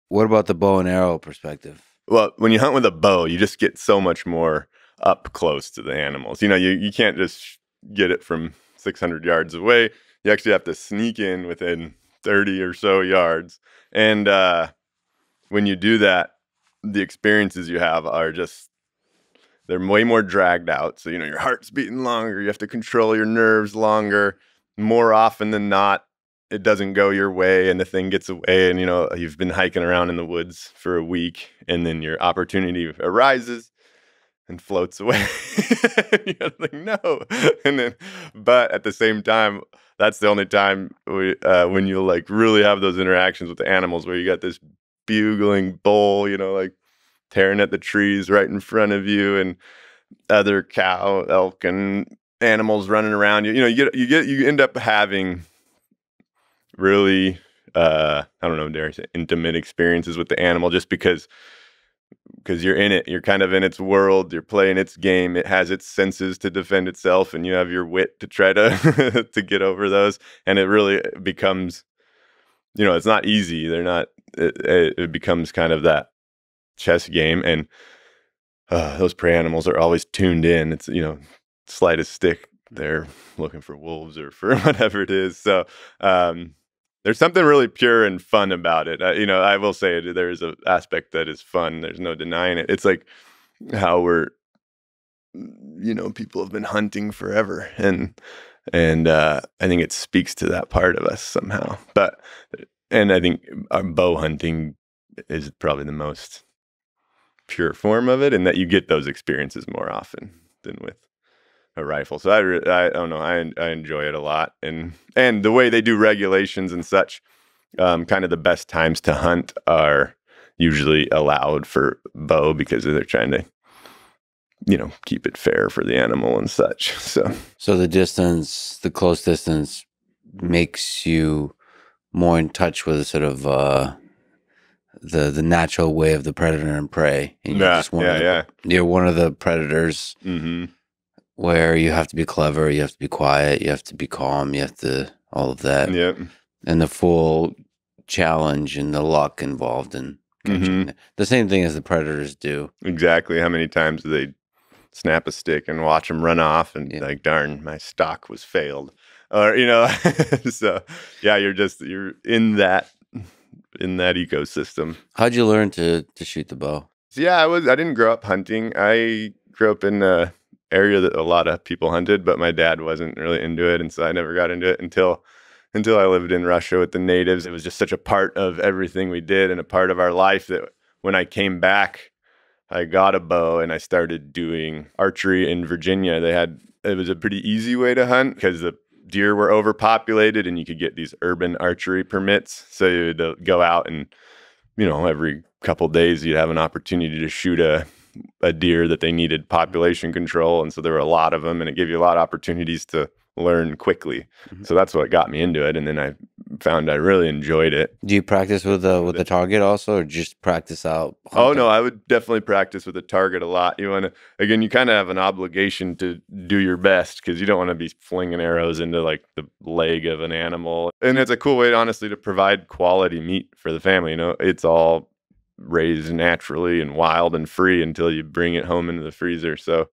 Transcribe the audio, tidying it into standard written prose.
What about the bow and arrow perspective? Well, when you hunt with a bow, you just get so much more up close to the animals. You can't just get it from 600 yards away. You actually have to sneak in within 30 or so yards. And when you do that, the experiences you have are just, they're way more dragged out. So, your heart's beating longer. You have to control your nerves longer. More often than not, it doesn't go your way and the thing gets away. And, you've been hiking around in the woods for a week and then your opportunity arises and floats away. You're like, no. But at the same time, that's the only time when you'll like really have those interactions with the animals where you got this bugling bull, like tearing at the trees right in front of you, and other cow, elk, and animals running around you. You end up having really, I don't know, dare I say, intimate experiences with the animal, just because you're in it. You're kind of in its world. You're playing its game. It has its senses to defend itself, and you have your wit to try to to get over those. And it really becomes, it's not easy. They're not. It becomes kind of that chess game, and those prey animals are always tuned in. It's slightest stick, they're looking for wolves or for whatever it is. So there's something really pure and fun about it. I will say there is an aspect that is fun. There's no denying it. It's like how people have been hunting forever, and I think it speaks to that part of us somehow. And I think our bow hunting is probably the most pure form of it, and that you get those experiences more often than with a rifle. So I don't know. I enjoy it a lot, and the way they do regulations and such. Kind of the best times to hunt are usually allowed for bow because they're trying to, keep it fair for the animal and such. So the close distance makes you more in touch with sort of the natural way of the predator and prey. And you're one of the predators. Mm-hmm. Where you have to be clever, you have to be quiet, you have to be calm, you have to all of that. Yep. And the full challenge and the luck involved in catching the same thing as the predators do. Exactly. How many times do they snap a stick and watch them run off and like, darn, my stock was failed, or so yeah, you're in that ecosystem. How'd you learn to shoot the bow? So, yeah, I didn't grow up hunting. I grew up in a area that a lot of people hunted, but my dad wasn't really into it, and so I never got into it until I lived in Russia with the natives. It was just such a part of everything we did and a part of our life that when I came back, I got a bow and I started doing archery in Virginia. It was a pretty easy way to hunt because the deer were overpopulated and you could get these urban archery permits. So you'd go out and, every couple days you'd have an opportunity to shoot a deer that they needed population control. And so there were a lot of them, and it gave you a lot of opportunities to learn quickly. So that's what got me into it. And then I found I really enjoyed it. Do you practice with the target also, or just practice out hunting? Oh no, I would definitely practice with a target a lot. You kind of have an obligation to do your best because you don't want to be flinging arrows into like the leg of an animal. And it's a cool way, honestly, to provide quality meat for the family. It's all raised naturally and wild and free until you bring it home into the freezer. So